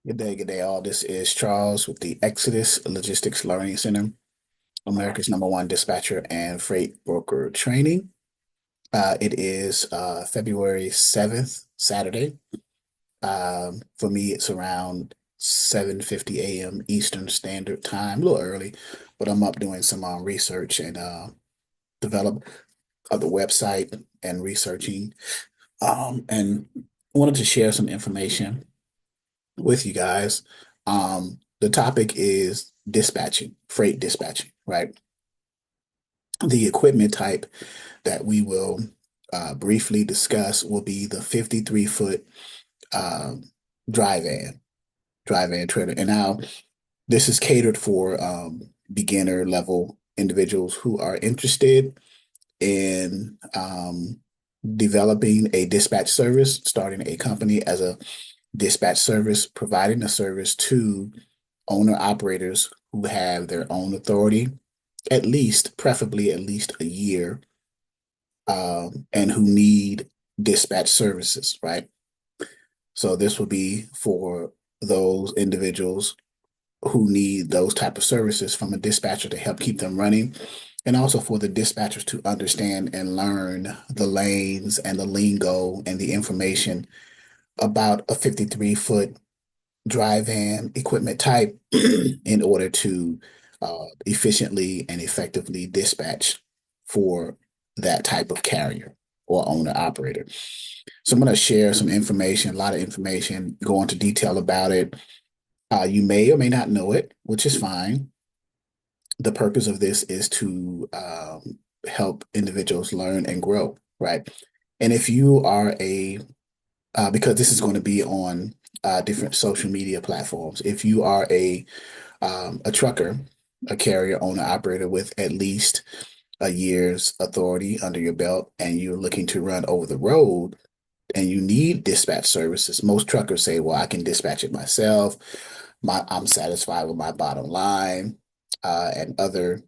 Good day, all. This is Charles with the Exodus Logistics Learning Center, America's #1 dispatcher and freight broker training. It is February 7th, Saturday. For me, it's around 7:50 a.m. Eastern Standard Time, a little early, but I'm up doing some research and develop of the website and researching, and wanted to share some information with you guys. The topic is dispatching, freight dispatching, right? The equipment type that we will briefly discuss will be the 53-foot um, dry van, trailer. And now this is catered for beginner level individuals who are interested in developing a dispatch service, starting a company as a dispatch service, providing a service to owner operators who have their own authority, at least, preferably at least a year, and who need dispatch services, right? So this would be for those individuals who need those type of services from a dispatcher to help keep them running, and also for the dispatchers to understand and learn the lanes and the lingo and the information about a 53-foot dry van equipment type in order to efficiently and effectively dispatch for that type of carrier or owner operator. So I'm going to share some information, a lot of information, go into detail about it. You may or may not know it, which is fine. The purpose of this is to help individuals learn and grow, right? And if you are because this is going to be on different social media platforms. If you are a trucker, a carrier owner operator with at least a year's authority under your belt, and you're looking to run over the road and you need dispatch services, most truckers say, "Well, I can dispatch it myself. I'm satisfied with my bottom line," and other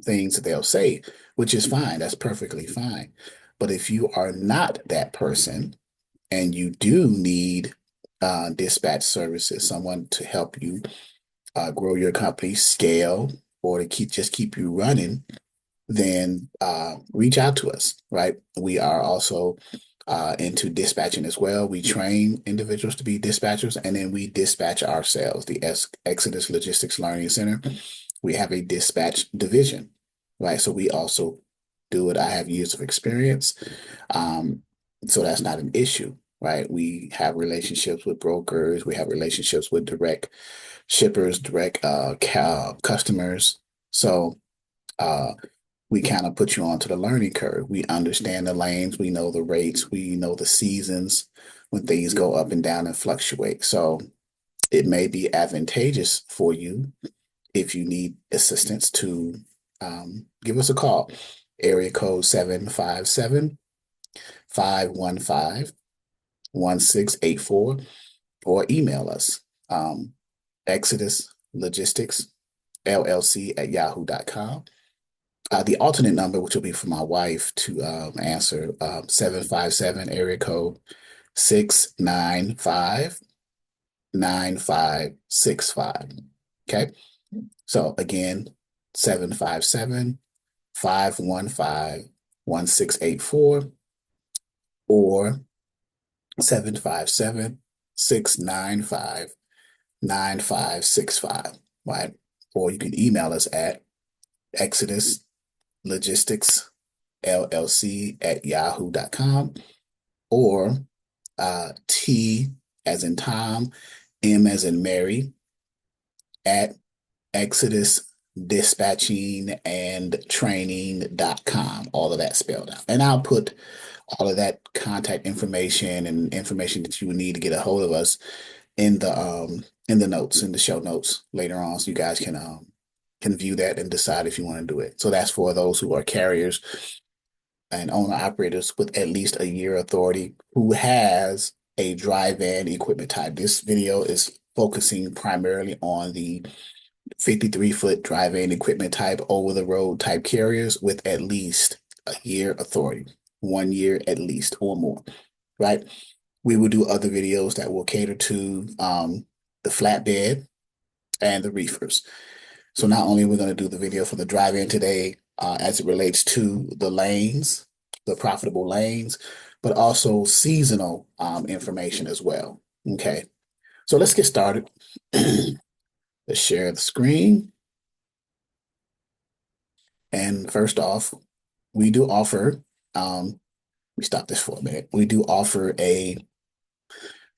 things that they'll say, which is fine. That's perfectly fine. But if you are not that person, and you do need dispatch services, someone to help you grow your company, scale, or to keep you running, then reach out to us, right? We are also into dispatching as well. We train individuals to be dispatchers, and then we dispatch ourselves. The Exodus Logistics Learning Center, we have a dispatch division, right? So we also do it. I have years of experience. Um, so that's not an issue, right? We have relationships with brokers, we have relationships with direct shippers, direct customers. So uh, we kind of put you onto the learning curve. We understand the lanes, we know the rates, we know the seasons when things go up and down and fluctuate. So it may be advantageous for you if you need assistance to give us a call. Area code 757-515-1684, or email us, Exodus Logistics LLC at yahoo.com. The alternate number, which will be for my wife to answer, 757 area code 695-9565. Okay. So again, 757-515-1684, or 757-695-9565, right? Or you can email us at exoduslogisticsllc at yahoo.com, or T as in Tom, M as in Mary, at Exodus dispatching and training.com, all of that spelled out. And I'll put all of that contact information and information that you would need to get a hold of us in the notes, in the show notes later on, so you guys can view that and decide if you want to do it. So that's for those who are carriers and owner operators with at least a year authority who has a dry van equipment type. This video is focusing primarily on the 53-foot dry van equipment type, over the road type carriers with at least a year authority, 1 year at least or more, right? We will do other videos that will cater to the flatbed, and the reefers. So not only are we going to do the video for the drive-in today, as it relates to the lanes, the profitable lanes, but also seasonal information as well. Okay, so let's get started. Let's share the screen. And first off, we do offer, we stop this for a minute. We do offer a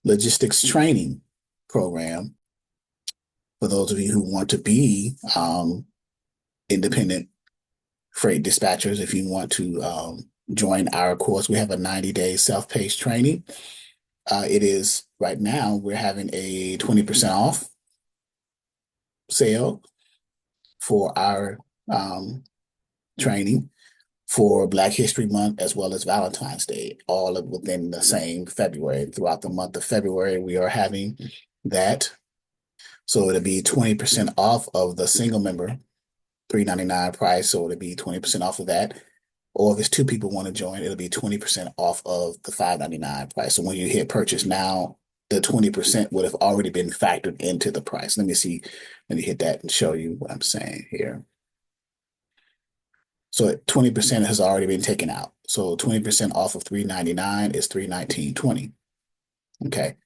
logistics training program for those of you who want to be independent freight dispatchers. If you want to join our course, we have a 90-day self-paced training. It is right now, we're having a 20% off sale for our training for Black History Month as well as Valentine's Day, all within the same February. Throughout the month of February, we are having that. So it'll be 20% off of the single member $3.99 price. So it'll be 20% off of that. Or if it's two people want to join, it'll be 20% off of the $5.99 price. So when you hit purchase now, the 20% would have already been factored into the price. Let me see. Let me hit that and show you what I'm saying here. So 20% has already been taken out. So 20% off of $3.99 is $319.20. Okay.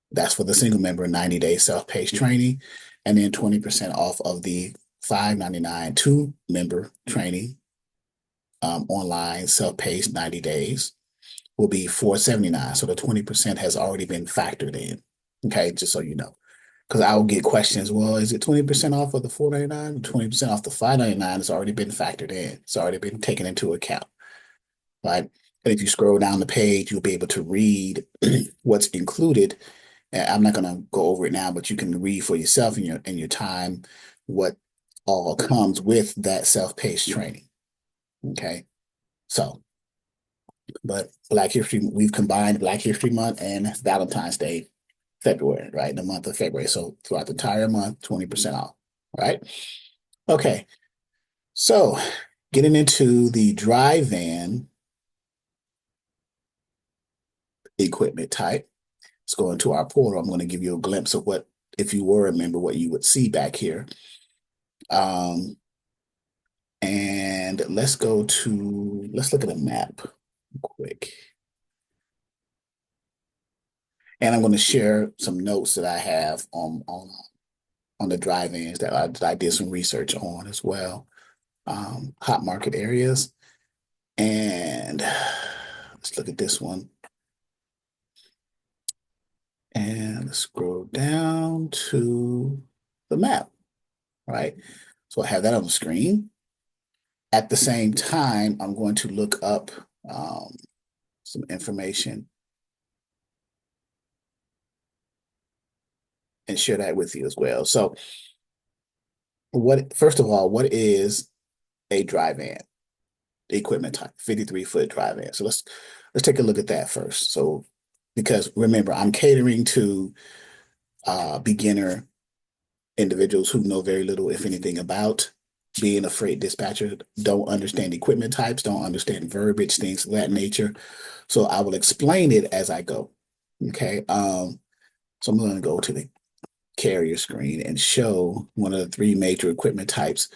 That's for the single member 90-day self-paced training. And then 20% off of the $5.99 two-member training online self-paced 90 days will be $479. So the 20% has already been factored in. Okay, just so you know. Because I will get questions, well, is it 20% off of the $4.99? 20% off the $5.99 has already been factored in. It's already been taken into account. Right? And if you scroll down the page, you'll be able to read what's included. I'm not going to go over it now, but you can read for yourself in your time what all comes with that self-paced training. Okay. So, but Black History, we've combined Black History Month and Valentine's Day, February, right? The month of February. So throughout the entire month, 20% off, right? Okay. So getting into the dry van equipment type, let's go into our portal. I'm going to give you a glimpse of what, if you were a member, what you would see back here. And let's look at a map quick. And I'm going to share some notes that I have on the drive-ins that I did some research on as well. Hot market areas. And let's look at this one. And let's scroll down to the map, right? So I have that on the screen. At the same time, I'm going to look up some information and share that with you as well. So first of all, what is a dry van? The equipment type, 53-foot dry van. So let's take a look at that first. So because remember, I'm catering to beginner individuals who know very little, if anything, about being a freight dispatcher, don't understand equipment types, don't understand verbiage, things of that nature. So I will explain it as I go. Okay. So I'm going to go to the carrier screen and show one of the three major equipment types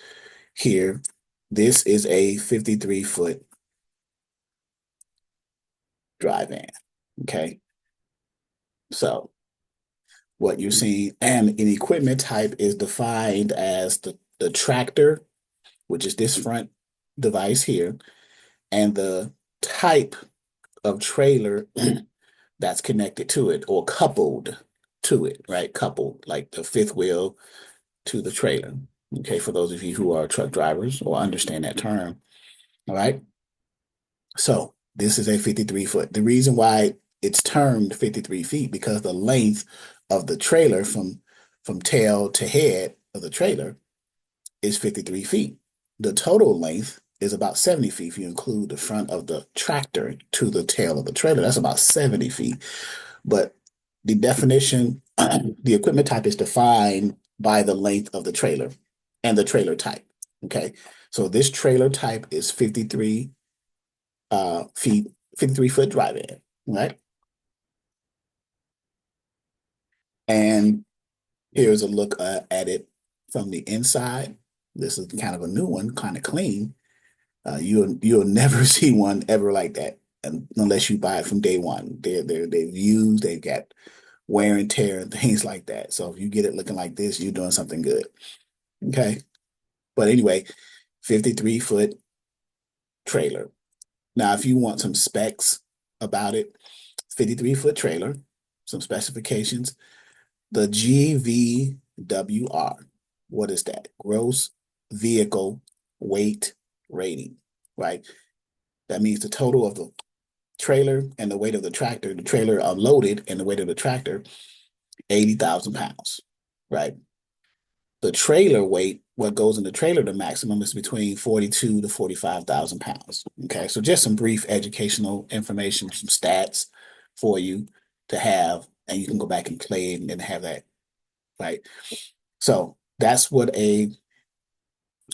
here. This is a 53-foot dry van. Okay. So what you're seeing, and an equipment type is defined as the tractor, which is this front device here, and the type of trailer that's connected to it or coupled to it, right? Coupled, like the fifth wheel to the trailer. Okay, for those of you who are truck drivers or understand that term. All right. So this is a 53-foot. The reason why it's termed 53 feet because the length of the trailer from tail to head of the trailer is 53 feet. The total length is about 70 feet. If you include the front of the tractor to the tail of the trailer, that's about 70 feet. But the definition, the equipment type is defined by the length of the trailer and the trailer type. Okay. So this trailer type is 53 feet, 53-foot dry van, right? And here's a look at it from the inside. This is kind of a new one, kind of clean. You'll never see one ever like that unless you buy it from day one. They've used, they've got wear and tear and things like that. So if you get it looking like this, you're doing something good. Okay. But anyway, 53-foot trailer. Now, if you want some specs about it, 53-foot trailer, some specifications, the GVWR. What is that? Gross vehicle weight rating, right? That means the total of the trailer and the weight of the tractor, the trailer unloaded and the weight of the tractor, 80,000 pounds, right? The trailer weight, what goes in the trailer, the maximum is between 42 to 45,000 pounds. Okay, so just some brief educational information, some stats for you to have, and you can go back and play it and then have that, right? So that's what a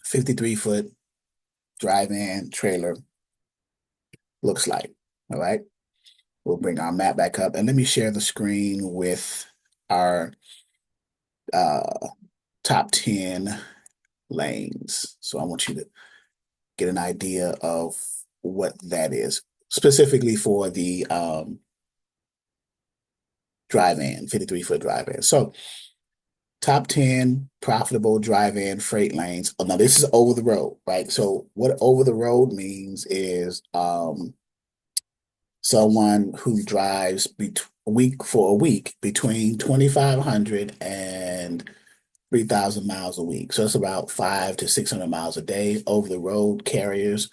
53-foot drive-in trailer looks like. All right. We'll bring our map back up and let me share the screen with our uh, top 10 lanes. So I want you to get an idea of what that is, specifically for the drive-in, 53-foot drive-in. So top 10 profitable drive-in freight lanes. Oh, now this is over the road, right? So what over the road means is someone who drives a week between 2,500 and 3,000 miles a week. So it's about 500 to 600 miles a day. Over the road carriers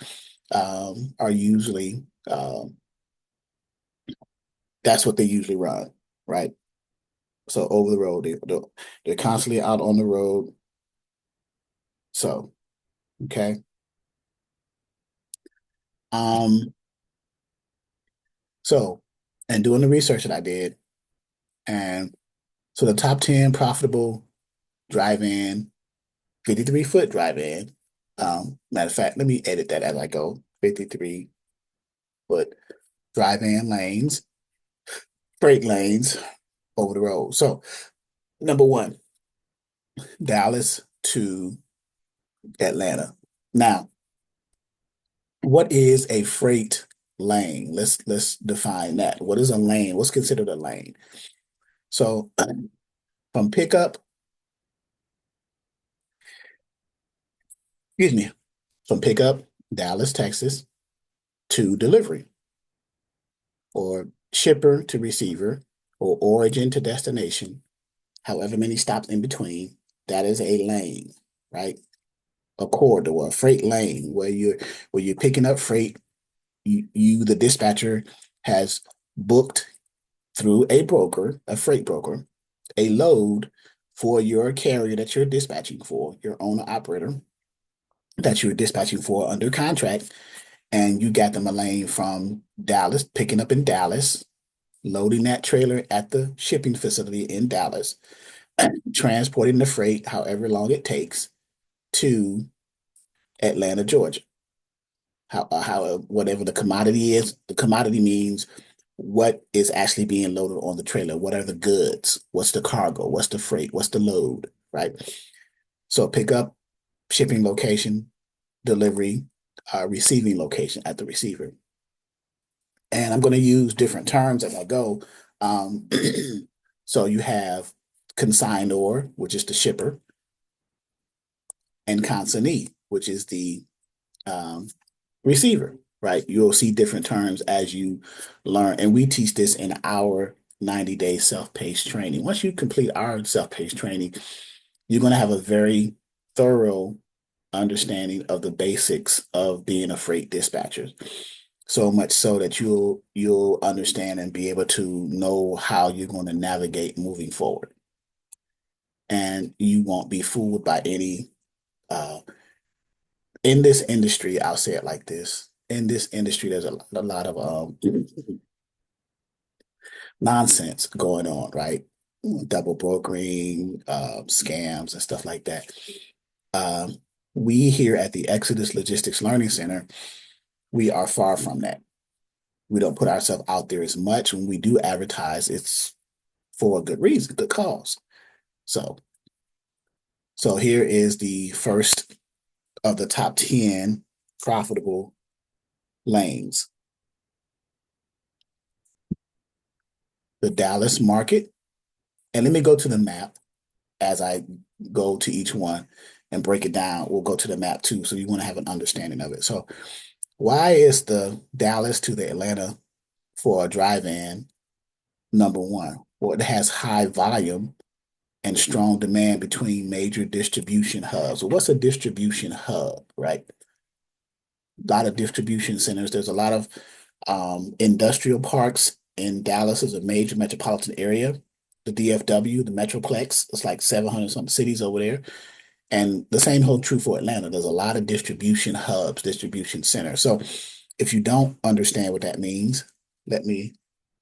are usually that's what they usually run, right? So over the road, they're constantly out on the road. So okay. Um, so and doing the research that I did, and so the top 10 profitable drive-in, 53-foot drive-in. Matter of fact, let me edit that as I go. 53-foot drive-in lanes, freight lanes over the road. So number one, Dallas to Atlanta. Now, what is a freight lane? Let's define that. What is a lane? What's considered a lane? So from pickup, excuse me, from pickup, Dallas, Texas, to delivery, or shipper to receiver, or origin to destination, however many stops in between, that is a lane, right? A corridor, a freight lane where you're picking up freight. You the dispatcher has booked through a broker, a freight broker, a load for your carrier that you're dispatching for, your owner operator that you're dispatching for under contract, and you got them a lane from Dallas, picking up in Dallas, loading that trailer at the shipping facility in Dallas, transporting the freight however long it takes to Atlanta, Georgia. How whatever the commodity is, the commodity means what is actually being loaded on the trailer. What are the goods? What's the cargo? What's the freight? What's the load? Right. So pick up, shipping location, delivery, receiving location at the receiver. And I'm going to use different terms as I go. Um, so you have consignor, which is the shipper, and consignee, which is the um, receiver, right? You'll see different terms as you learn. And we teach this in our 90-day self-paced training. Once you complete our self-paced training, you're going to have a very thorough understanding of the basics of being a freight dispatcher. So much so that you'll understand and be able to know how you're going to navigate moving forward. And you won't be fooled by any in this industry, I'll say it like this. In this industry, there's a lot of nonsense going on, right? Double brokering, scams, and stuff like that. Um, we here at the Exodus Logistics Learning Center, we are far from that. We don't put ourselves out there as much. When we do advertise, it's for a good reason, good cause. So, so here is the first of the top 10 profitable lanes. The Dallas market. And let me go to the map as I go to each one and break it down. We'll go to the map too, so you want to have an understanding of it. So, why is the Dallas to the Atlanta for a drive-in number one? Well, it has high volume and strong demand between major distribution hubs. So what's a distribution hub, right? A lot of distribution centers. There's a lot of industrial parks in Dallas is a major metropolitan area. The DFW, the Metroplex, it's like 700 something cities over there. And the same holds true for Atlanta. There's a lot of distribution hubs, distribution centers. So if you don't understand what that means, let me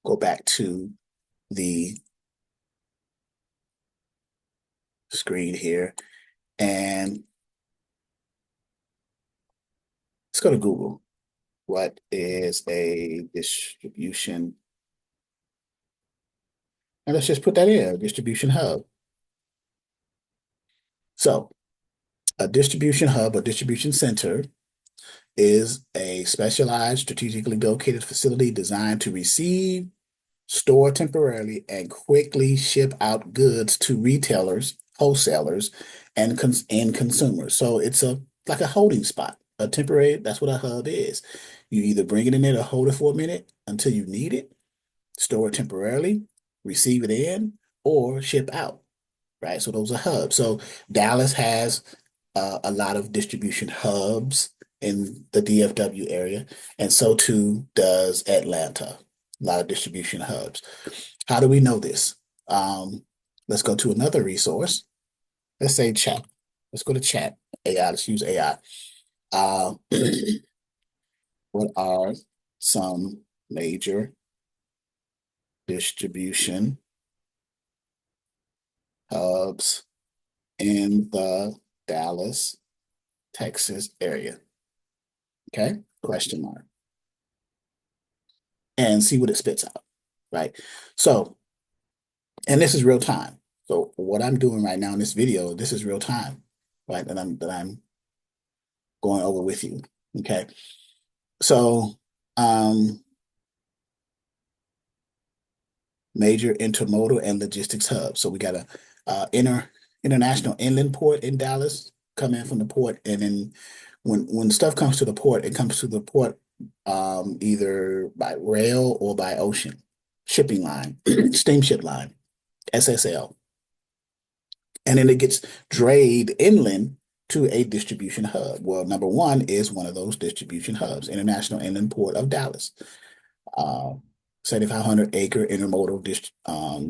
go back to the screen here and let's go to Google. What is a distribution? And let's just put that in, a distribution hub. So a distribution hub or distribution center is a specialized, strategically located facility designed to receive, store temporarily, and quickly ship out goods to retailers, wholesalers, and consumers. So it's a like a holding spot, a temporary. That's what a hub is. You either bring it in there to hold it for a minute until you need it, store it temporarily, receive it in, or ship out. Right. So those are hubs. So Dallas has a lot of distribution hubs in the DFW area, and so too does Atlanta. A lot of distribution hubs. How do we know this? Let's go to another resource. Let's say chat. Let's go to chat. AI. Let's use AI. Uh, what are some major distribution hubs in the Dallas, Texas area? Okay, question mark. And see what it spits out, right? So, and this is real time. So what I'm doing right now in this video, this is real time, right? That I'm going over with you. Okay. So major intermodal and logistics hubs. So we got a international inland port in Dallas, come in from the port, and then when stuff comes to the port, it comes to the port either by rail or by ocean, shipping line, steamship line, SSL. And then it gets drayed inland to a distribution hub. Well, number one is one of those distribution hubs, International Inland Port of Dallas. 7,500-acre intermodal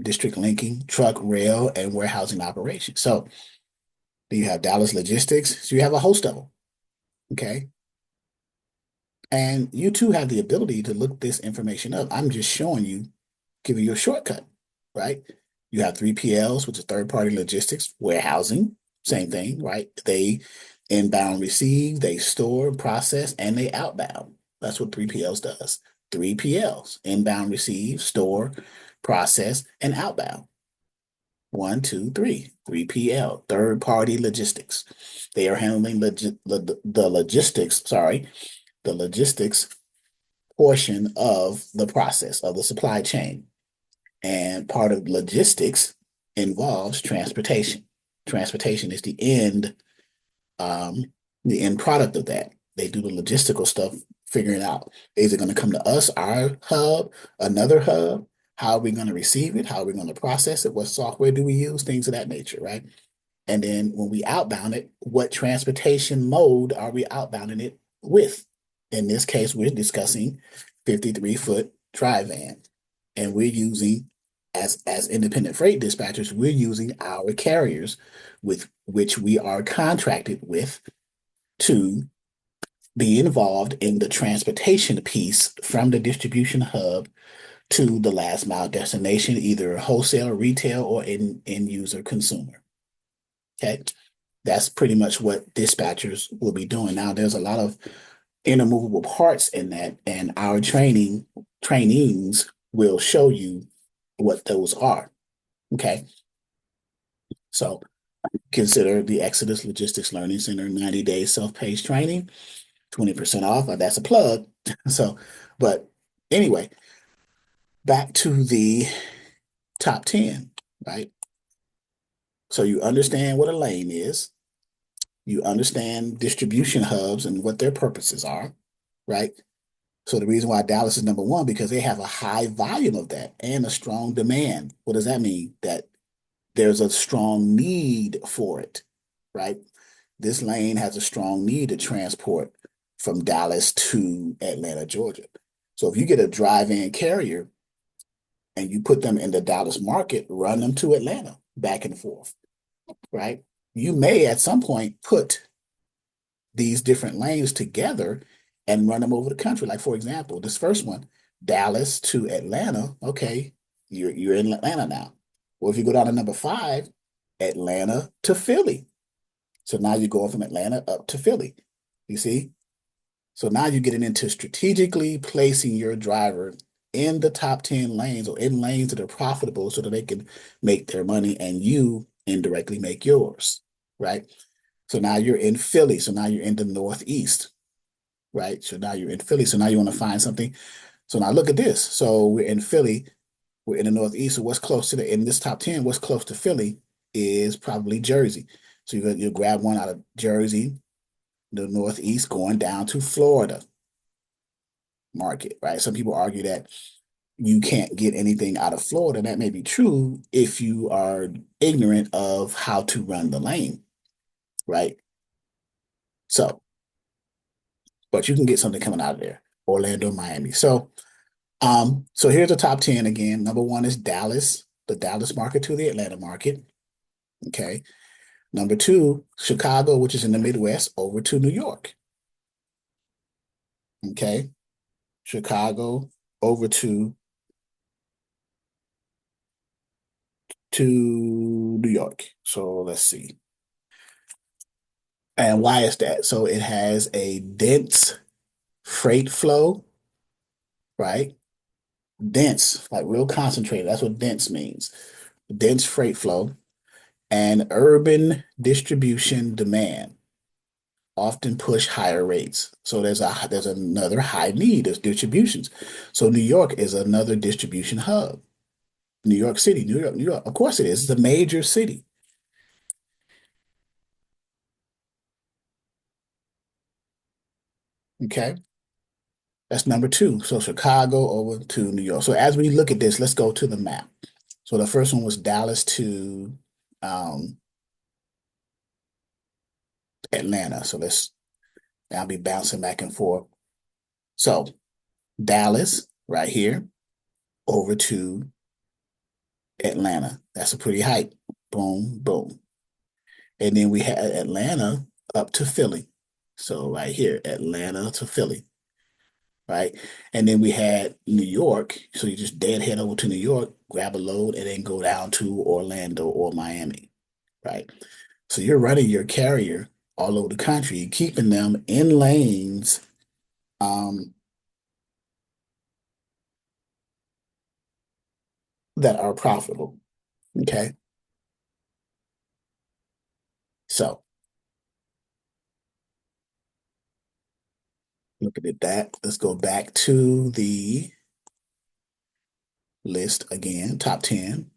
district linking truck, rail, and warehousing operations. So you have Dallas Logistics. So you have a host of them. Okay. And you too have the ability to look this information up. I'm just showing you, giving you a shortcut, right? You have 3PLs, which is third-party logistics, warehousing, same thing, right? They inbound receive, they store, process, and they outbound. That's what 3PLs does. 3PLs, inbound receive, store, process, and outbound. 1, 2, 3. 3PL, third-party logistics. They are handling the logistics portion of the process of the supply chain. And part of logistics involves transportation. Transportation is the end product of that. They do the logistical stuff, figuring out, is it going to come to us, our hub, another hub? How are we going to receive it? How are we going to process it? What software do we use? Things of that nature, right? And then when we outbound it, what transportation mode are we outbounding it with? In this case, we're discussing 53-foot dry van. And we're using, as independent freight dispatchers, we're using our carriers with which we are contracted with to be involved in the transportation piece from the distribution hub to the last mile destination, either wholesale, retail, or end user consumer. Okay. That's pretty much what dispatchers will be doing. Now, there's a lot of intermovable parts in that, and our trainings will show you what those are. Okay, so consider the Exodus Logistics Learning Center 90-day self-paced training, 20% off. That's a plug. So, but anyway, back to the top 10, right? So you understand what a lane is. You understand distribution hubs and what their purposes are, right? So the reason why Dallas is number one, because they have a high volume of that and a strong demand. What does that mean? That there's a strong need for it, right? This lane has a strong need to transport from Dallas to Atlanta, Georgia. So if you get a drive-in carrier and you put them in the Dallas market, run them to Atlanta back and forth, right? You may at some point put these different lanes together and run them over the country. Like for example, this first one, Dallas to Atlanta. Okay, you're in Atlanta now. Well, if you go down to number five, Atlanta to Philly. So now you're going from Atlanta up to Philly. You see? So now you're getting into strategically placing your driver in the top 10 lanes or in lanes that are profitable so that they can make their money and you indirectly make yours, right? So now you're in Philly. So now you're in the Northeast, right? So now you're in Philly. So now you want to find something. So now look at this. So we're in Philly. We're in the Northeast. So what's close to in this top 10, what's close to Philly is probably Jersey. So you grab one out of Jersey, the Northeast, going down to Florida market, right? Some people argue that you can't get anything out of Florida. That may be true if you are ignorant of how to run the lane, right? So, but you can get something coming out of there. Orlando, Miami. So here's the top 10 again. Number one is Dallas, the Dallas market to the Atlanta market. Okay. Number two, Chicago, which is in the Midwest, over to New York. Okay. Chicago over to New York. So let's see. And why is that? So it has a dense freight flow, right? Dense, like real concentrated. That's what dense means. Dense freight flow and urban distribution demand often push higher rates. So there's another high need of distributions. So New York is another distribution hub. New York City, New York, New York. Of course it is. It's a major city. Okay. That's number two. So Chicago over to New York. So as we look at this, let's go to the map. So the first one was Dallas to um, Atlanta. So I'll be bouncing back and forth. So Dallas right here over to Atlanta. That's a pretty hike. Boom, boom. And then we had Atlanta up to Philly. So right here, Atlanta to Philly, right? And then we had New York. So you just dead head over to New York, grab a load, and then go down to Orlando or Miami, right? So you're running your carrier all over the country, keeping them in lanes um, that are profitable. Okay. So looking at that, let's go back to the list again, top 10.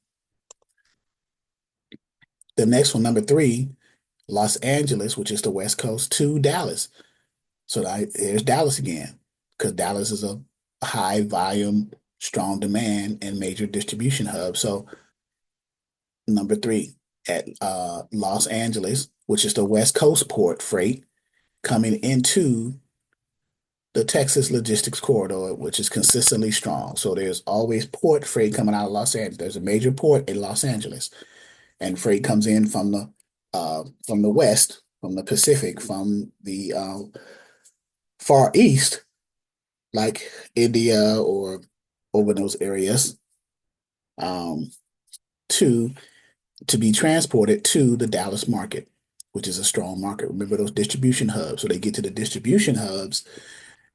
The next one, number three, Los Angeles, which is the West Coast, to Dallas. So there's Dallas again, because Dallas is a high volume, strong demand, and major distribution hub. So number three at Los Angeles, which is the West Coast port freight coming into the Texas logistics corridor, which is consistently strong. So there's always port freight coming out of Los Angeles. There's a major port in Los Angeles, and freight comes in from the west, from the Pacific, from the Far East, like India or over those areas, um, to to be transported to the Dallas market, which is a strong market. Remember those distribution hubs. So they get to the distribution hubs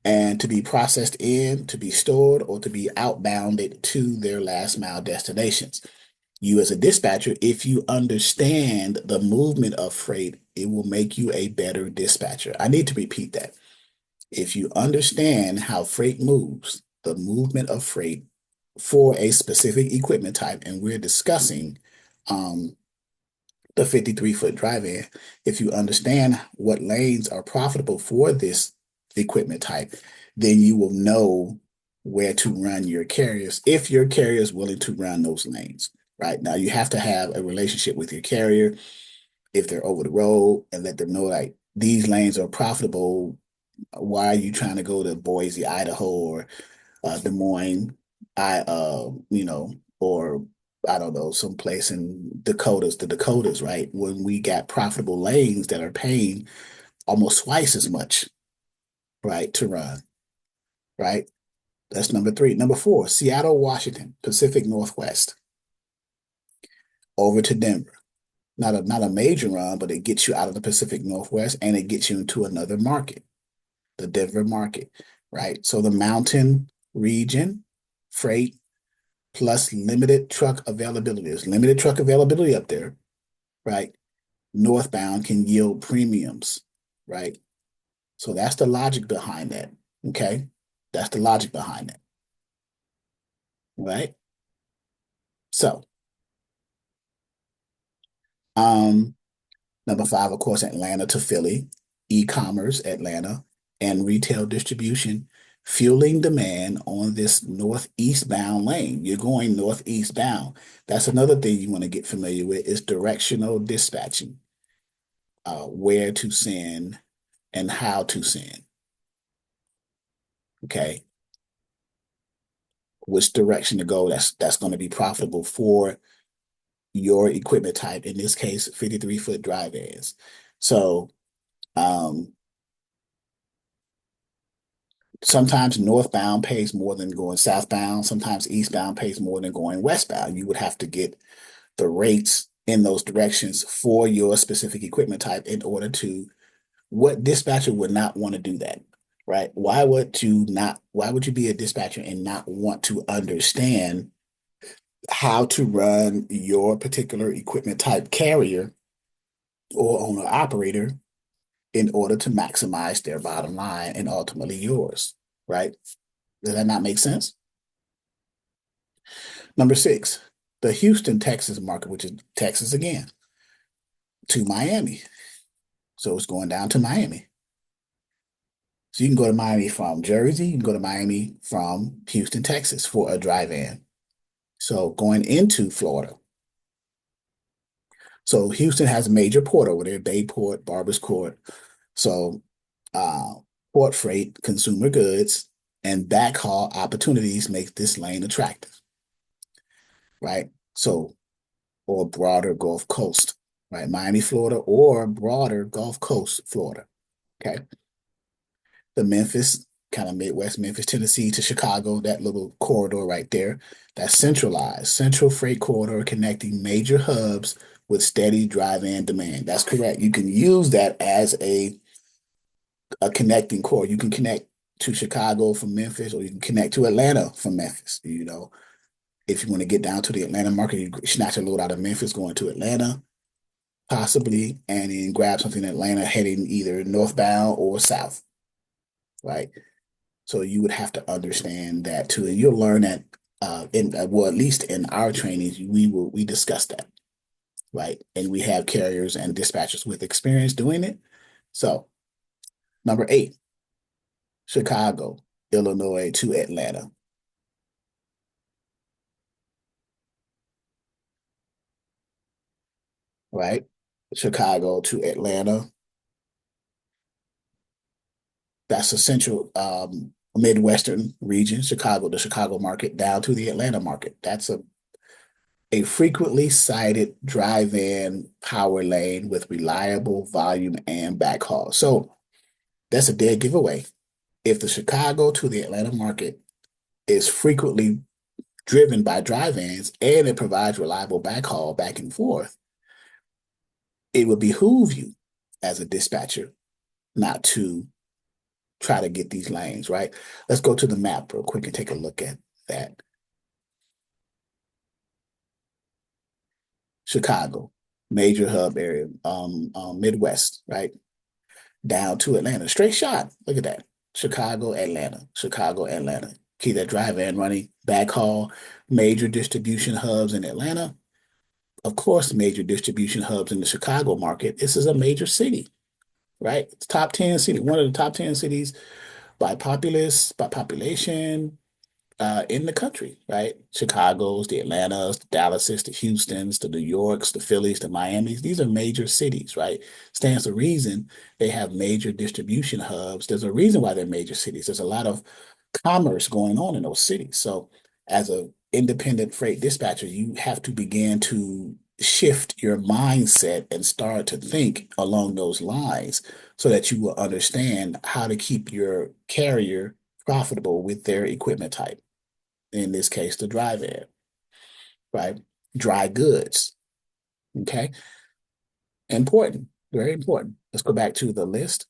and to be processed in, to be stored, or to be outbounded to their last mile destinations. You as a dispatcher, if you understand the movement of freight, it will make you a better dispatcher. I need to repeat that. If you understand how freight moves, the movement of freight for a specific equipment type, and we're discussing um, the 53-foot drive-in, if you understand what lanes are profitable for this equipment type, then you will know where to run your carriers if your carrier is willing to run those lanes. Right now, you have to have a relationship with your carrier if they're over the road and let them know like these lanes are profitable. Why are you trying to go to Boise, Idaho, or Des Moines, or I don't know, someplace in the Dakotas, right? When we got profitable lanes that are paying almost twice as much, right, to run, right? That's number three. Number four, Seattle, Washington, Pacific Northwest, over to Denver. Not a major run, but it gets you out of the Pacific Northwest and it gets you into another market, the Denver market, right? So the mountain region, freight, plus limited truck availability. There's limited truck availability up there, right? Northbound can yield premiums, right? So that's the logic behind that. Okay. That's the logic behind that. Right. So, um, number five, of course, Atlanta to Philly, e-commerce, Atlanta, and retail distribution, fueling demand on this northeast bound lane. You're going northeast bound. That's another thing you want to get familiar with is directional dispatching, where to send and how to send. Okay. Which direction to go that's going to be profitable for your equipment type, in this case, 53-foot drive vans. So um, sometimes northbound pays more than going southbound. Sometimes eastbound pays more than going westbound. You would have to get the rates in those directions for your specific equipment type in order to, what dispatcher would not want to do that? Right? Why would you be a dispatcher and not want to understand how to run your particular equipment type carrier or owner operator in order to maximize their bottom line and ultimately yours, right? Does that not make sense? Number six, the Houston, Texas market, which is Texas again, to Miami. So it's going down to Miami. So you can go to Miami from Jersey, you can go to Miami from Houston, Texas for a drive-in. So going into Florida. So Houston has a major port over there, Bayport, Barbers Court. So uh, port freight, consumer goods, and backhaul opportunities make this lane attractive, right? So, or broader Gulf Coast, right? Miami, Florida, or broader Gulf Coast, Florida. Okay. The Memphis, kind of Midwest, Memphis, Tennessee to Chicago, that little corridor right there, that's centralized, central freight corridor connecting major hubs with steady drive-in demand. That's correct. You can use that as a connecting core. You can connect to Chicago from Memphis, or you can connect to Atlanta from Memphis. If you want to get down to the Atlanta market, you snatch a load out of Memphis going to Atlanta, possibly, and then grab something in Atlanta heading either northbound or south, right? So you would have to understand that too, and you'll learn that well, at least in our trainings, we discuss that, right? And we have carriers and dispatchers with experience doing it. So number eight, Chicago, Illinois to Atlanta, right? Chicago to Atlanta. That's the central Midwestern region, Chicago, the Chicago market, down to the Atlanta market. That's a frequently cited drive-in power lane with reliable volume and backhaul. So that's a dead giveaway. If the Chicago to the Atlanta market is frequently driven by drive-ins and it provides reliable backhaul back and forth, it would behoove you as a dispatcher not to try to get these lanes, right? Let's go to the map real quick and take a look at that. Chicago, major hub area, Midwest, right? Down to Atlanta. Straight shot. Look at that. Chicago, Atlanta, Chicago, Atlanta. Keep that drive in running. Backhaul, major distribution hubs in Atlanta. Of course, major distribution hubs in the Chicago market. This is a major city, right? It's top 10 city, one of the top 10 cities by population, in the country, right? Chicago's, the Atlantas, the Dallases, the Houstons, the New Yorks, the Phillies, the Miamis. These are major cities, right? Stands to reason they have major distribution hubs. There's a reason why they're major cities. There's a lot of commerce going on in those cities. So as an independent freight dispatcher, you have to begin to shift your mindset and start to think along those lines so that you will understand how to keep your carrier profitable with their equipment type, in this case, the dry van, right? Dry goods. Okay. Important. Very important. Let's go back to the list.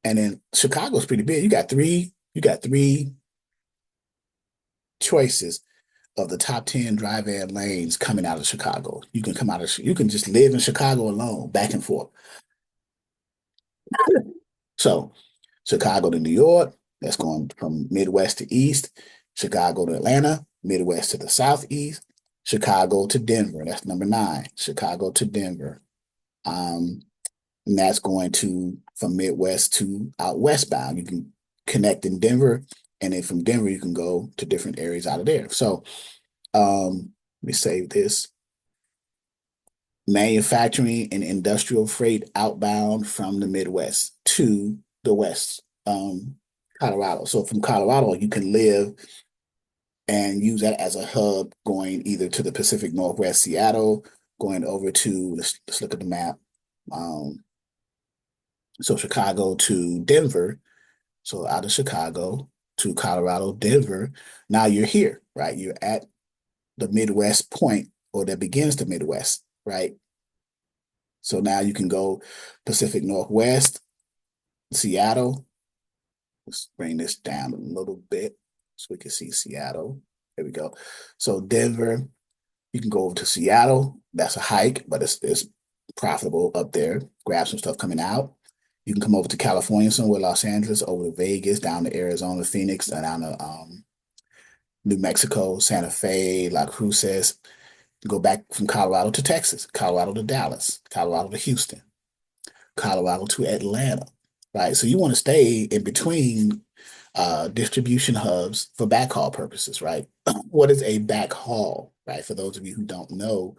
And then Chicago's pretty big. You got three choices of the top 10 dry van lanes coming out of Chicago. You can just live in Chicago alone, back and forth. So Chicago to New York, that's going from Midwest to East. Chicago to Atlanta, Midwest to the Southeast. Chicago to Denver, that's number 9. Chicago to Denver. And that's going to from Midwest to out westbound. You can connect in Denver, and then from Denver, you can go to different areas out of there. So let me save this. Manufacturing and industrial freight outbound from the Midwest to the West, Colorado. So from Colorado, you can live and use that as a hub going either to the Pacific Northwest, Seattle, going over to, let's look at the map. So Chicago to Denver. So out of Chicago to Colorado, Denver. Now you're here, right? You're at the Midwest point, or that begins the Midwest, right? So now you can go Pacific Northwest, Seattle. Let's bring this down a little bit so we can see Seattle. There we go. So Denver, you can go over to Seattle. That's a hike, but it's profitable up there. Grab some stuff coming out. You can come over to California somewhere, Los Angeles, over to Vegas, down to Arizona, Phoenix, down to New Mexico, Santa Fe, La Cruces. Go back from Colorado to Texas, Colorado to Dallas, Colorado to Houston, Colorado to Atlanta, right? So you want to stay in between distribution hubs for backhaul purposes, right? What is a backhaul, right? For those of you who don't know,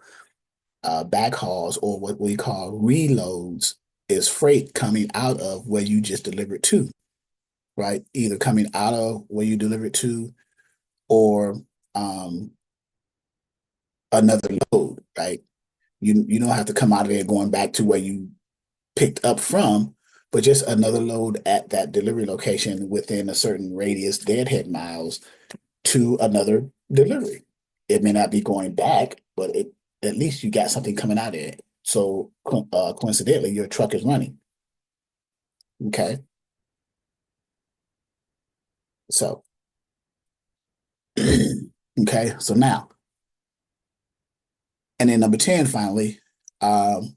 backhauls, or what we call reloads, is freight coming out of where you just delivered to, right? Either coming out of where you delivered to, or another load, right? You don't have to come out of there going back to where you picked up from, but just another load at that delivery location within a certain radius, deadhead miles, to another delivery. It may not be going back, but at least you got something coming out of it. So coincidentally, your truck is running. Okay. So, okay. So now, and then number 10, finally, and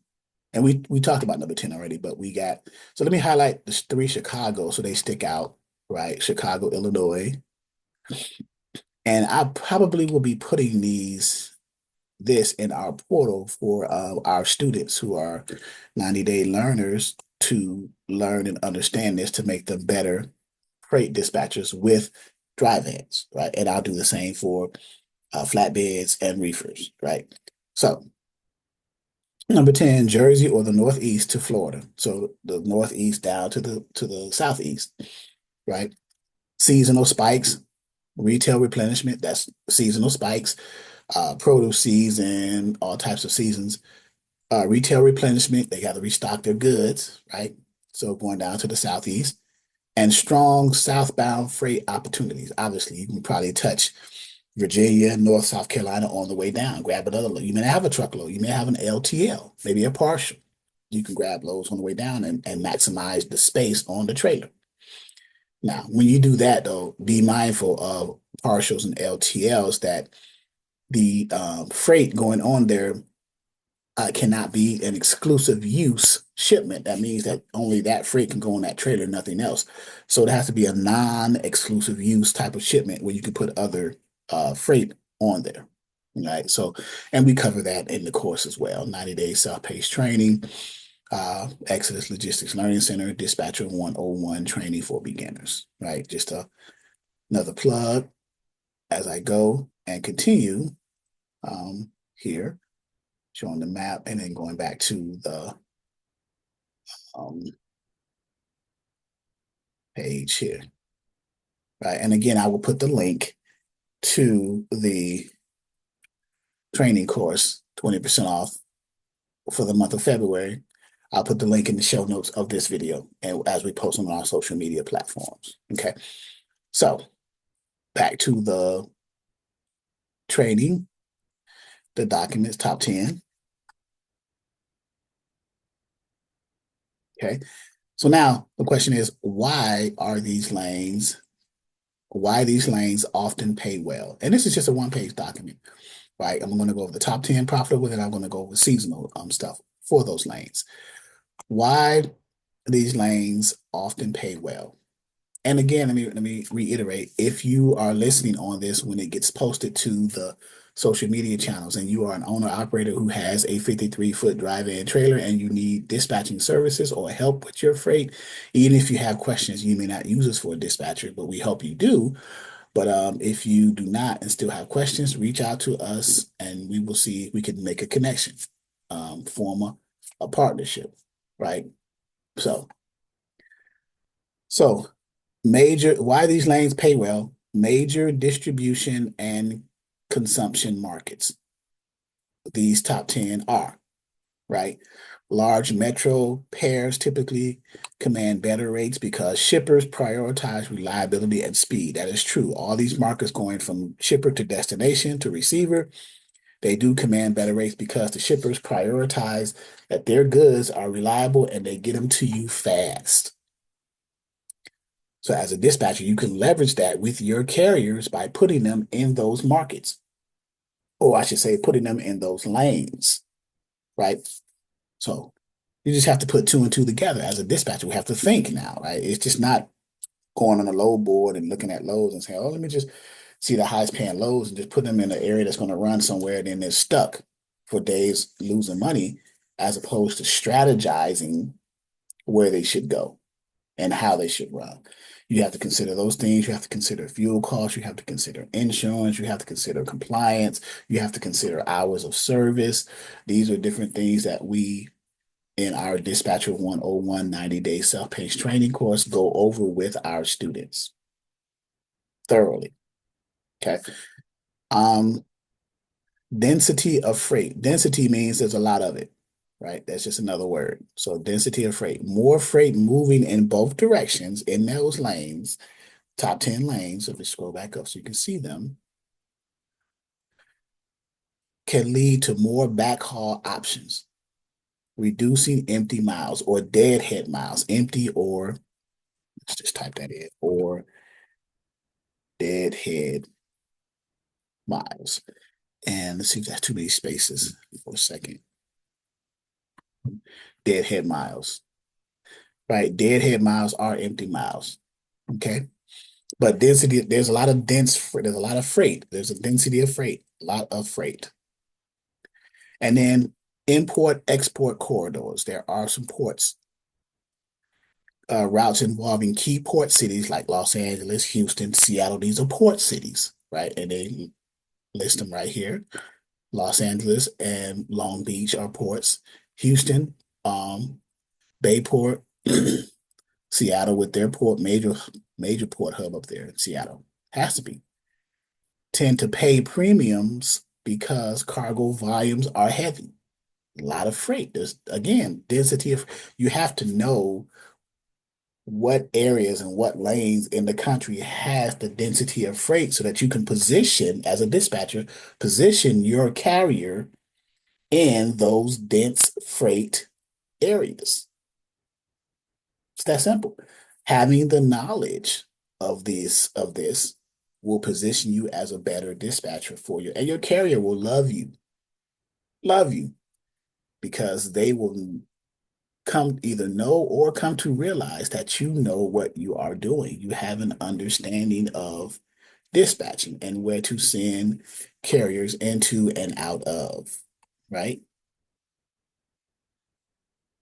we talked about number 10 already, but we got, so let me highlight the 3 Chicago so they stick out, right? Chicago, Illinois. And I probably will be putting this in our portal for our students who are 90-day learners to learn and understand this to make them better freight dispatchers with dry vans, right? And I'll do the same for flatbeds and reefers, right? So number 10, Jersey or the Northeast to Florida. So the Northeast down to the Southeast, right? Seasonal spikes, retail replenishment, that's seasonal spikes, produce season, all types of seasons. Retail replenishment, they got to restock their goods, right? So going down to the Southeast. And strong southbound freight opportunities. Obviously, you can probably touch Virginia, North South Carolina on the way down. Grab another load. You may have a truckload. You may have an LTL, maybe a partial. You can grab loads on the way down and maximize the space on the trailer. Now, when you do that, though, be mindful of partials and LTLs that the freight going on there cannot be an exclusive use shipment. That means that only that freight can go on that trailer, nothing else. So it has to be a non-exclusive use type of shipment where you can put other freight on there. Right. So, and we cover that in the course as well. 90-day self-paced training, Exodus Logistics Learning Center, Dispatcher 101 training for beginners. Right. Just another plug as I go and continue here, showing the map and then going back to the um, page here. Right. And again, I will put the link to the training course, 20% off for the month of February. I'll put the link in the show notes of this video and as we post them on our social media platforms. Okay. So back to the training, the documents, top 10. Okay. So now the question is, why these lanes often pay well? And this is just a one-page document, right? I'm going to go over the top 10 profitable, and I'm going to go over seasonal stuff for those lanes. Why these lanes often pay well. And again, let me reiterate, if you are listening on this when it gets posted to the social media channels and you are an owner operator who has a 53-foot drive-in trailer and you need dispatching services or help with your freight, even if you have questions, you may not use us for a dispatcher, but we hope you do. But if you do not and still have questions, reach out to us and we will see if we can make a connection, form a partnership, right? So why these lanes pay well, major distribution and consumption markets. These top 10 are, right? Large metro pairs typically command better rates because shippers prioritize reliability and speed. That is true. All these markets going from shipper to destination to receiver, they do command better rates because the shippers prioritize that their goods are reliable and they get them to you fast. So as a dispatcher, you can leverage that with your carriers by putting them in those markets, or I should say, putting them in those lanes, right? So you just have to put two and two together. As a dispatcher, we have to think now, right? It's just not going on a load board and looking at loads and saying, oh, let me just see the highest paying loads and just put them in an area that's going to run somewhere, and then they're stuck for days losing money, as opposed to strategizing where they should go and how they should run. You have to consider those things. You have to consider fuel costs. You have to consider insurance. You have to consider compliance. You have to consider hours of service. These are different things that we, in our Dispatcher 101 90-day self-paced training course, go over with our students thoroughly. Okay. Um, Density of freight. Density means there's a lot of it, right? That's just another word. So density of freight. More freight moving in both directions in those lanes, top 10 lanes, if we scroll back up so you can see them, can lead to more backhaul options, reducing empty miles or deadhead miles. Empty, or let's just type that in, or deadhead miles. And let's see if that's too many spaces for a second. Deadhead miles, right? Deadhead miles are empty miles. Okay. But density, there's a lot of there's a lot of freight. There's a density of freight, a lot of freight. And then import export corridors. There are some ports, routes involving key port cities like Los Angeles, Houston, Seattle. These are port cities, right? And they list them right here. Los Angeles and Long Beach are ports. Houston, Bayport, Seattle with their port, major port hub up there in Seattle. Has to be. Tend to pay premiums because cargo volumes are heavy. A lot of freight. There's, again, density of, you have to know what areas and what lanes in the country has the density of freight so that you can position, as a dispatcher, position your carrier in those dense freight areas. It's that simple. Having the knowledge of this will position you as a better dispatcher for you. And your carrier will love you, because they will come either know or come to realize that you know what you are doing. You have an understanding of dispatching and where to send carriers into and out of, right?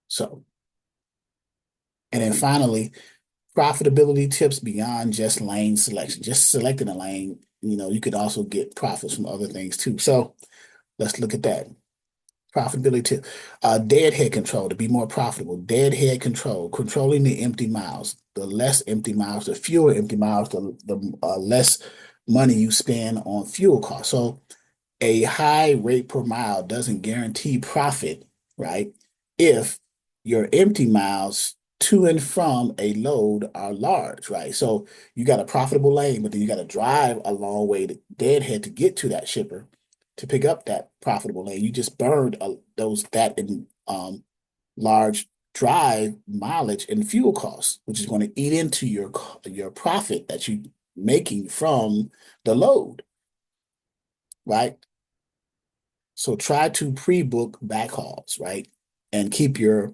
So, and then finally, profitability tips beyond just lane selection. Just selecting a lane, you could also get profits from other things too. So let's look at that. Profitability tip. Deadhead control to be more profitable. Deadhead control, controlling the empty miles. The less empty miles, the fewer empty miles, the less money you spend on fuel costs. So a high rate per mile doesn't guarantee profit, right? If your empty miles to and from a load are large, right? So you got a profitable lane, but then you got to drive a long way to deadhead to get to that shipper to pick up that profitable lane. You just burned that in large drive mileage and fuel costs, which is going to eat into your profit that you making from the load, right? So try to pre-book backhauls, right? And keep your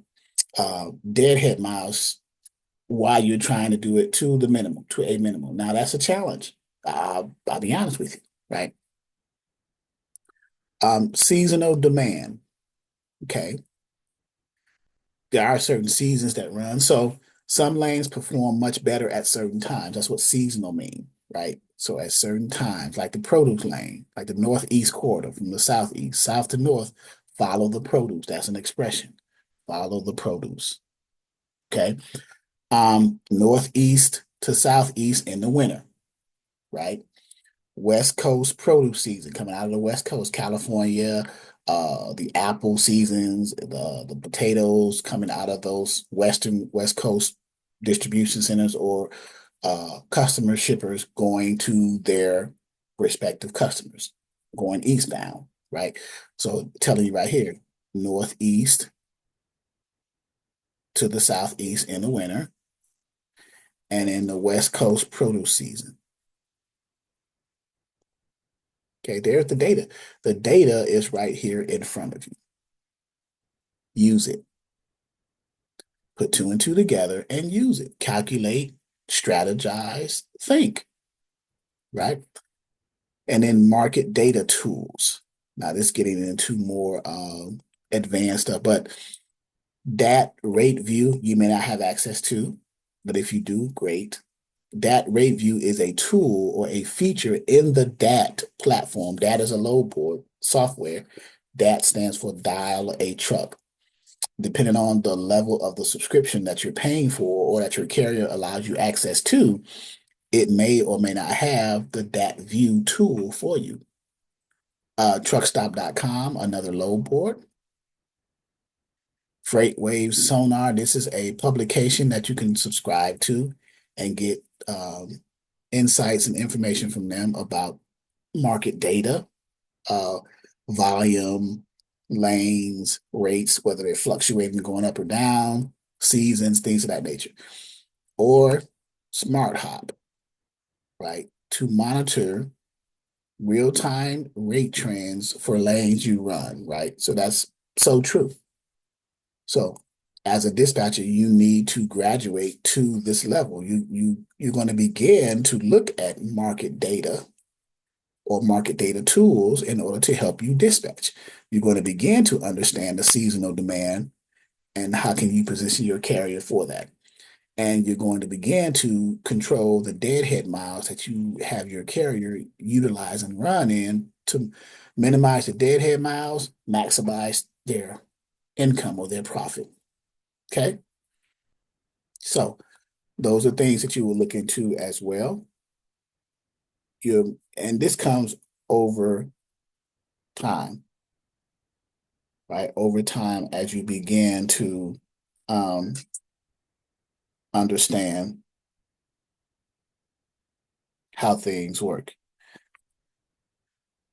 deadhead miles while you're trying to do it to the minimum, to a minimum. Now that's a challenge. I'll be honest with you, right? Seasonal demand. Okay. There are certain seasons that run. So some lanes perform much better at certain times. That's what seasonal mean, right? So at certain times, like the produce lane, like the northeast corridor from the southeast, south to north, follow the produce. That's an expression. Follow the produce. Okay. Northeast to southeast in the winter, right? West Coast produce season coming out of the West Coast, California, the apple seasons, the potatoes coming out of those West Coast distribution centers or customer shippers going to their respective customers, going eastbound, right? So telling you right here, northeast to the southeast in the winter, and in the West Coast produce season. Okay, there's the data. The data is right here in front of you. Use it. Put two and two together and use it. Calculate, strategize, think, right? And then market data tools. Now, this is getting into more advanced stuff, but that rate view you may not have access to, but if you do, great. Dat rate view is a tool or a feature in the DAT platform. DAT is a load board software. DAT stands for dial a truck. Depending on the level of the subscription that you're paying for or that your carrier allows you access to, it may or may not have the DAT view tool for you. Truckstop.com, another load board. Freightwaves Sonar, this is a publication that you can subscribe to and get insights and information from them about market data, uh, volume, lanes, rates, whether they're fluctuating, going up or down, seasons, things of that nature. Or Smart Hop, right? To monitor real-time rate trends for lanes you run, right? So that's so true. So as a dispatcher, you need to graduate to this level. You're going to begin to look at market data or market data tools in order to help you dispatch. You're going to begin to understand the seasonal demand and how can you position your carrier for that. And you're going to begin to control the deadhead miles that you have your carrier utilize and run in to minimize the deadhead miles, maximize their income or their profit. Okay. So those are things that you will look into as well. And this comes over time, right? Over time as you begin to um, understand how things work,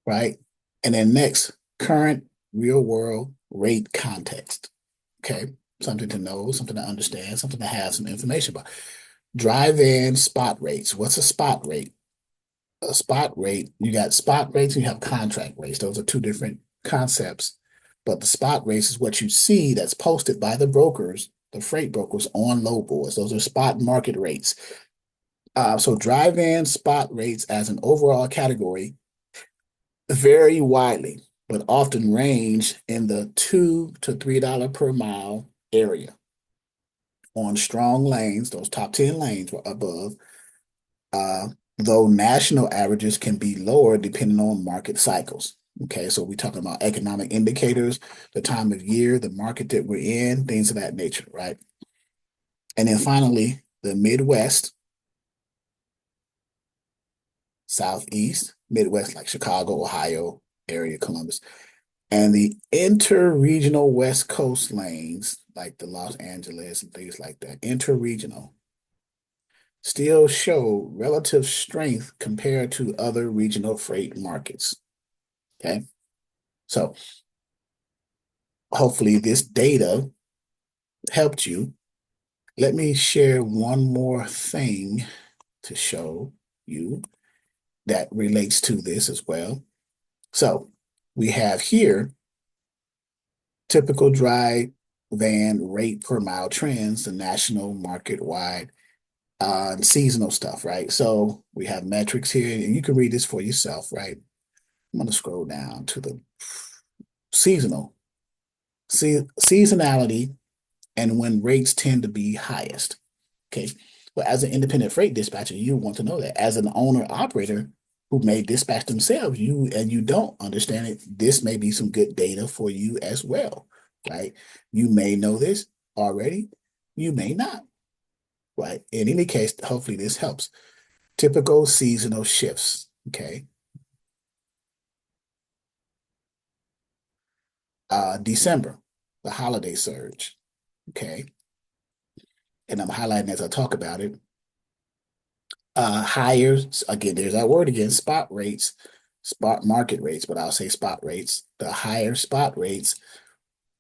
right? And then next, current real world rate context. Okay. Something to know, something to understand, something to have some information about. Drive-in spot rates. What's a spot rate? a spot rate, you got spot rates and you have contract rates. Those are two different concepts. But the spot rates is what you see that's posted by the brokers, the freight brokers on load boards. Those are spot market rates. So drive-in spot rates as an overall category vary widely, but often range in the $2 to $3 per mile area on strong lanes, those top 10 lanes above, uh, though national averages can be lower depending on market cycles. Okay, so we're talking about economic indicators, the time of year, the market that we're in, things of that nature, right? And then finally, the Midwest, Southeast, Midwest, like Chicago, Ohio area, Columbus, and the interregional West Coast lanes, like the Los Angeles and things like that, interregional, still show relative strength compared to other regional freight markets. Okay. So hopefully this data helped you. Let me share one more thing to show you that relates to this as well. So we have here typical dry van rate per mile trends, the national market wide seasonal stuff, right? So we have metrics here, and you can read this for yourself, right? I'm going to scroll down to the seasonal, seasonality, and when rates tend to be highest. Okay. Well, as an independent freight dispatcher, you want to know that. As an owner operator who may dispatch themselves, you don't understand it, this may be some good data for you as well, right? You may know this already, you may not, right? In any case, hopefully this helps. Typical seasonal shifts, okay? December, the holiday surge, okay? And I'm highlighting as I talk about it. Higher, again, there's that word again, spot rates, spot market rates, but I'll say spot rates. The higher spot rates,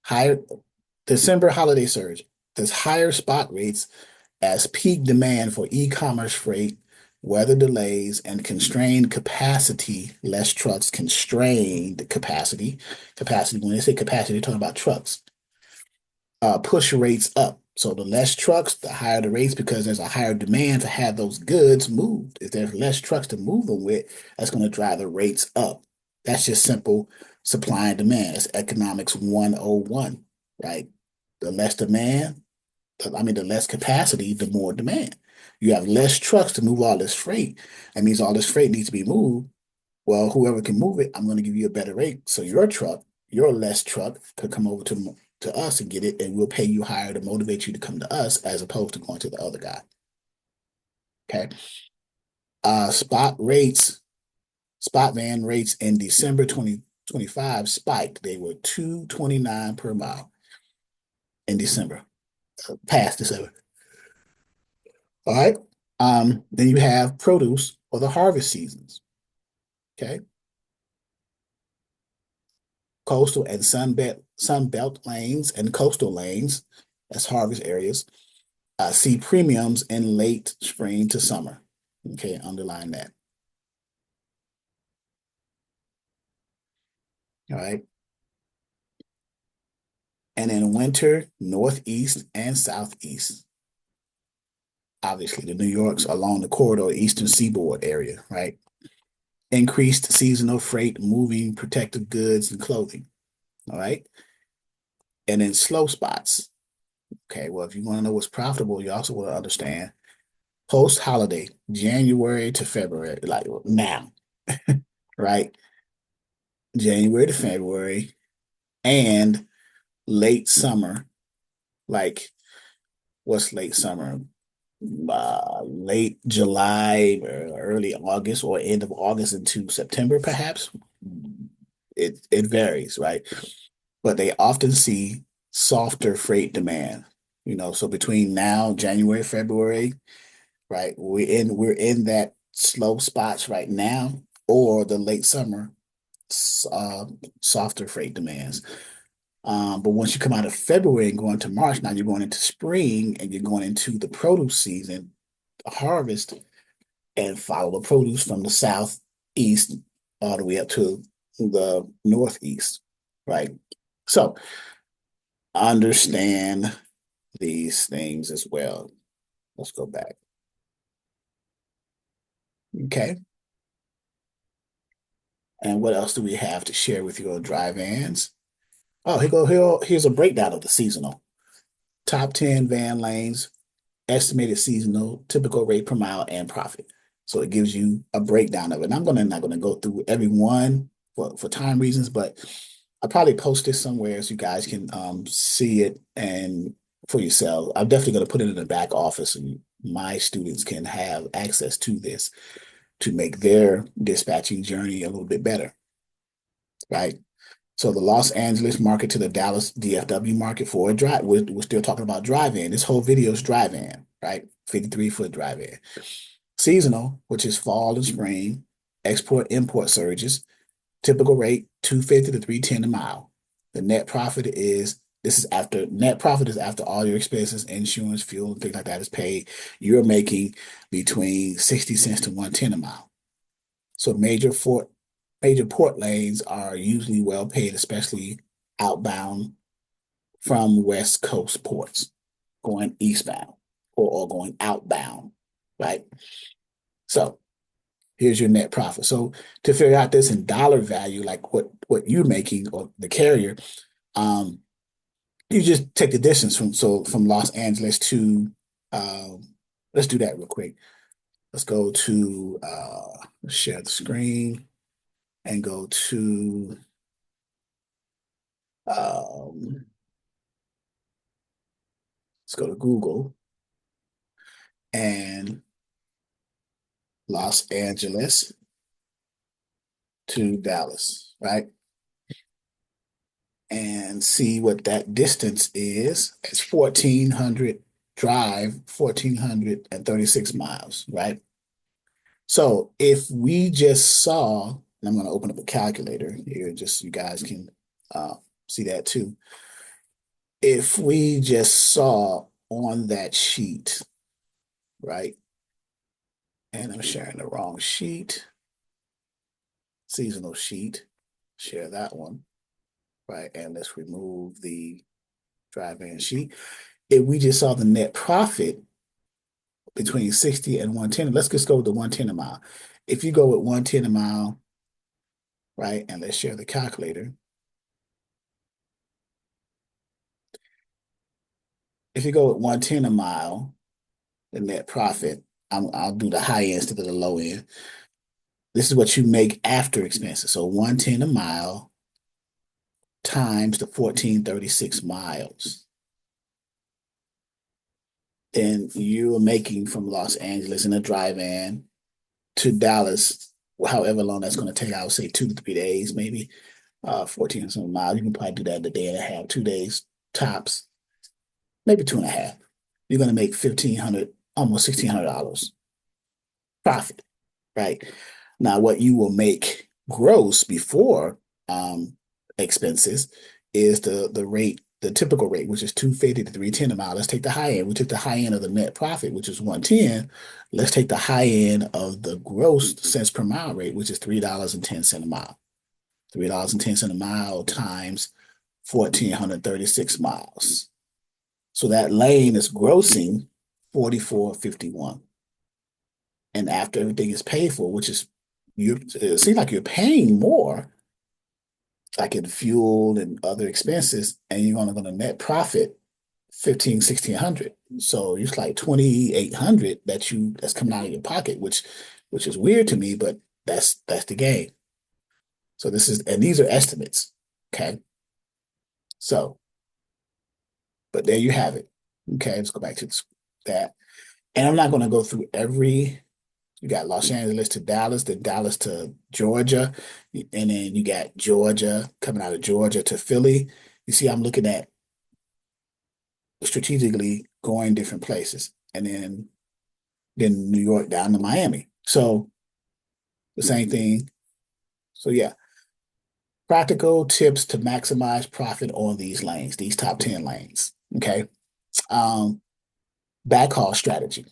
higher December holiday surge. There's higher spot rates as peak demand for e-commerce freight, weather delays, and constrained capacity, less trucks, constrained capacity. Capacity, when they say capacity, they're talking about trucks. Push rates up. So the less trucks, the higher the rates because there's a higher demand to have those goods moved. If there's less trucks to move them with, that's going to drive the rates up. That's just simple supply and demand. It's economics 101, right? The less demand, the less capacity, the more demand. You have less trucks to move all this freight. That means all this freight needs to be moved. Well, whoever can move it, I'm going to give you a better rate. So your truck, your less truck, could come over to us and get it, and we'll pay you higher to motivate you to come to us as opposed to going to the other guy. Okay. Spot rates, spot van rates in December 2025 spiked. They were 229 per mile in December, past December. All right. Then you have produce or the harvest seasons. Okay. Coastal and sun belt lanes and coastal lanes, that's harvest areas, see premiums in late spring to summer. Okay, underline that. All right. And in winter, northeast and southeast. Obviously, the New Yorks along the corridor, eastern seaboard area, right? Increased seasonal freight moving protective goods and clothing. All right. And in slow spots. Okay, well, if you want to know what's profitable, you also want to understand post-holiday, January to February, like now, right? January to February and late summer, like what's late summer? Late July or early August or end of August into September, perhaps. It varies, right? But they often see softer freight demand. So between now, January, February, right? We're in that slow spots right now, or the late summer, uh, softer freight demands. But once you come out of February and go into March, now you're going into spring and you're going into the produce season, the harvest. and follow the produce from the southeast all the way up to the northeast, right? So understand these things as well. Let's go back. Okay. And what else do we have to share with you on dry vans? Oh, here's a breakdown of the seasonal. Top 10 van lanes, estimated seasonal, typical rate per mile, and profit. So it gives you a breakdown of it. And not gonna go through every one for time reasons, but I'll probably post this somewhere so you guys can see it and for yourself. I'm definitely gonna put it in the back office and my students can have access to this to make their dispatching journey a little bit better, right? So the Los Angeles market to the Dallas DFW market for a drive. We're still talking about drive-in. This whole video is drive-in, right? 53-foot drive-in. Seasonal, which is fall and spring, export import surges. Typical rate 250 to 310 a mile. The net profit is net profit is after all your expenses, insurance, fuel, and things like that is paid. You're making between 60 cents to 110 a mile. So major port lanes are usually well paid, especially outbound from West Coast ports, going eastbound or going outbound, right? So here's your net profit. So to figure out this in dollar value, like what you're making or the carrier, um, you just take the distance from Los Angeles to let's do that real quick. Let's go to share the screen and go to let's go to Google and Los Angeles to Dallas, right? And see what that distance is. It's 1,400 drive, 1,436 miles, right? So if we just saw, and I'm going to open up a calculator here, just so you guys can see that too. If we just saw on that sheet, right? And I'm sharing the wrong sheet, seasonal sheet, share that one, right? And let's remove the drive-in sheet. If we just saw the net profit between 60 and 110, let's just go with the 110 a mile. If you go with 110 a mile, right, and let's share the calculator. If you go with 110 a mile, the net profit, I'll do the high end instead of the low end. This is what you make after expenses. So 110 a mile times the 1,436 miles. Then you're making from Los Angeles in a drive-in to Dallas, however long that's going to take, I would say 2 to 3 days, maybe 14 some miles. You can probably do that in a day and a half, 2 days tops, maybe 2.5. You're going to make 1,500, almost $1,600 profit, right? Now, what you will make gross before expenses is the rate, the typical rate, which is 250 to 310 a mile. Let's take the high end. We took the high end of the net profit, which is 110. Let's take the high end of the gross cents per mile rate, which is $3.10 a mile. $3.10 a mile times 1,436 miles. So that lane is grossing 44.51. And after everything is paid for, which is it seems like you're paying more, like in fuel and other expenses, and you're only going to net profit 1,600. So it's like 2,800 that's coming out of your pocket, which is weird to me, but that's the game. So these are estimates. Okay. So, but there you have it. Okay, let's go back to that. And I'm not going to go through you got Los Angeles to Dallas, then Dallas to Georgia, and then you got Georgia coming out of Georgia to Philly. You see, I'm looking at strategically going different places, and then New York down to Miami. So the same thing. So yeah, practical tips to maximize profit on these lanes, these top 10 lanes. Okay. Backhaul strategy.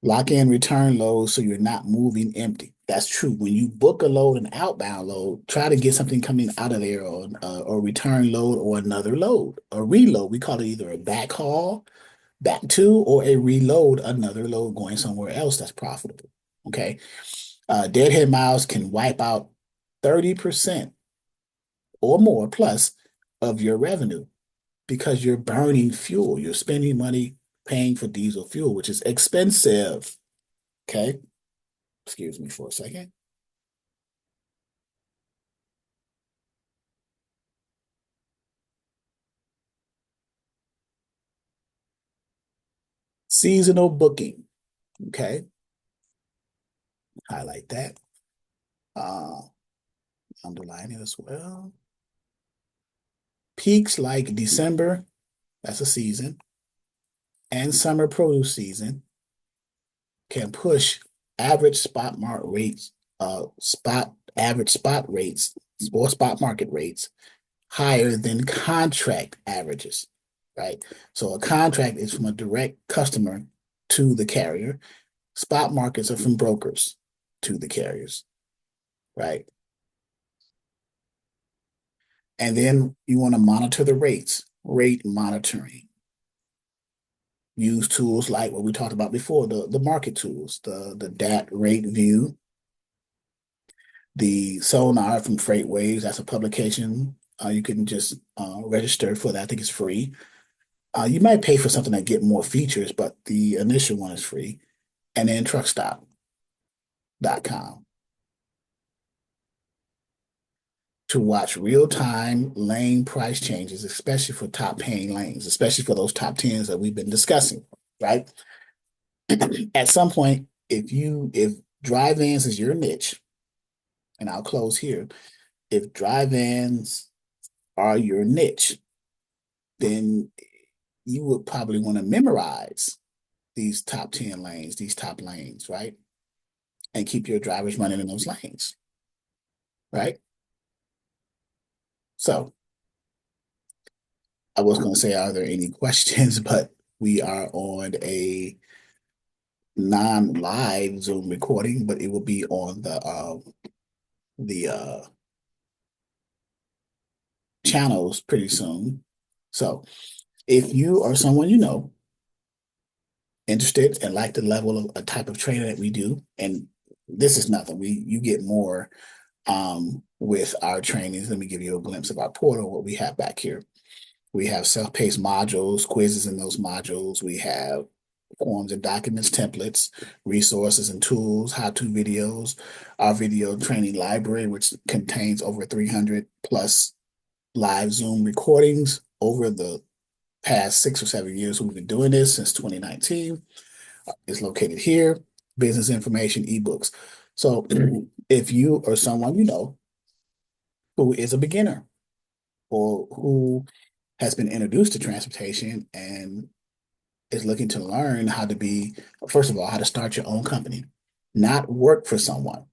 Lock in return loads so you're not moving empty. That's true. When you book a load, an outbound load, try to get something coming out of there, or return load, or another load, a reload. We call it either a backhaul, back to, or a reload, another load going somewhere else that's profitable. Okay. Deadhead miles can wipe out 30% or more plus of your revenue because you're burning fuel. You're spending money paying for diesel fuel, which is expensive. Okay. Excuse me for a second. Seasonal booking. Okay. Highlight that. Uh, Underline it as well. Peaks like December, that's a season, and summer produce season can push average spot market rates, average spot rates or spot market rates higher than contract averages, right? So a contract is from a direct customer to the carrier. Spot markets are from brokers to the carriers, right? And then you want to monitor the rates, rate monitoring. Use tools like what we talked about before, the market tools, the DAT rate view, the sonar from Freight Waves. That's a publication. You can just register for that. I think it's free. You might pay for something that get more features, but the initial one is free. And then truckstop.com to watch real-time lane price changes, especially for top paying lanes, especially for those top 10s that we've been discussing, right? At some point, if dry vans is your niche, and I'll close here, if dry vans are your niche, then you would probably want to memorize these top 10 lanes, these top lanes, right? And keep your drivers running in those lanes, right? So I was going to say, are there any questions? But we are on a non-live Zoom recording, but it will be on the channels pretty soon. So if you or someone you know interested and like the level of a type of training that we do, and this is nothing, you get more with our trainings. Let me give you a glimpse of our portal, what we have back here. We have self-paced modules, quizzes in those modules. We have forms and documents, templates, resources and tools, how-to videos, our video training library, which contains over 300 plus live Zoom recordings over the past 6 or 7 years. We've been doing this since 2019. Is located here. Business information, ebooks. So if you or someone you know who is a beginner or who has been introduced to transportation and is looking to learn how to be, first of all, how to start your own company, not work for someone.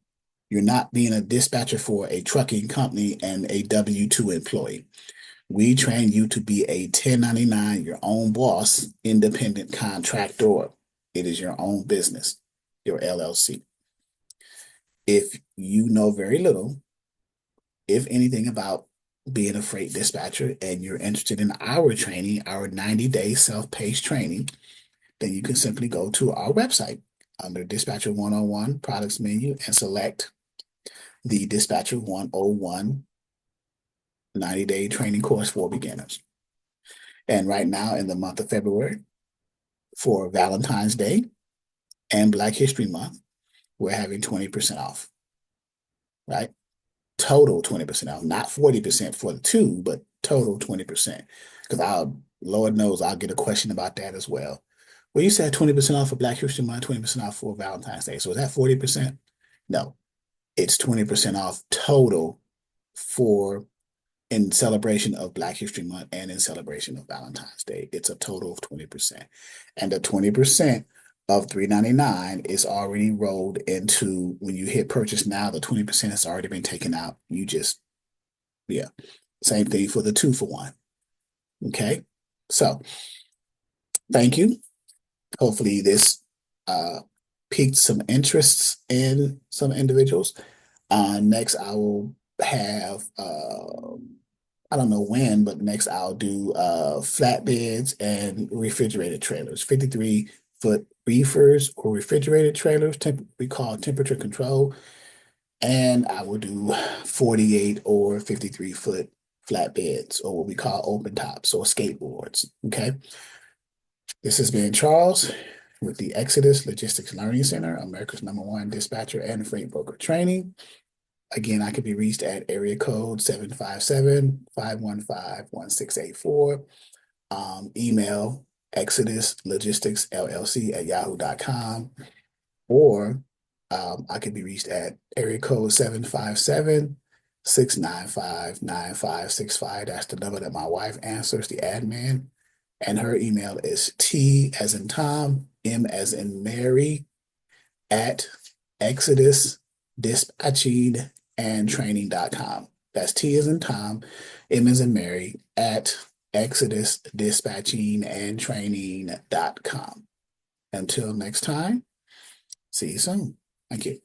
You're not being a dispatcher for a trucking company and a W-2 employee. We train you to be a 1099, your own boss, independent contractor. It is your own business, your LLC. If you know very little, if anything, about being a freight dispatcher and you're interested in our training, our 90-day self-paced training, then you can simply go to our website under Dispatcher 101 products menu and select the Dispatcher 101 90-day training course for beginners. And right now in the month of February, for Valentine's Day and Black History Month, we're having 20% off, right? Total 20% off, not 40% for the two, but total 20%. Because Lord knows I'll get a question about that as well. Well, you said 20% off for Black History Month, 20% off for Valentine's Day. So is that 40%? No, it's 20% off total for in celebration of Black History Month and in celebration of Valentine's Day. It's a total of 20%. And the 20% of $399 is already rolled into when you hit purchase now, the 20% has already been taken out. You just, yeah, same thing for the 2-for-1. Okay. So thank you. Hopefully this piqued some interests in some individuals. Next, I will have I don't know when, but next I'll do flatbeds and refrigerated trailers, 53-foot reefers or refrigerated trailers, we call temperature control, and I will do 48 or 53-foot flatbeds or what we call open tops or skateboards. Okay. This has been Charles with the Exodus Logistics Learning Center, America's #1 dispatcher and freight broker training. Again, I can be reached at area code 757-515-1684. Email exoduslogisticsllc@yahoo.com, or I can be reached at area code 757-695-9565. That's the number that my wife answers, the admin. And her email is T as in Tom, M as in Mary, at Exodus Dispatching and Training.com. That's T as in Tom, M as in Mary, at Exodus Dispatching and Training.com. Until next time, see you soon. Thank you.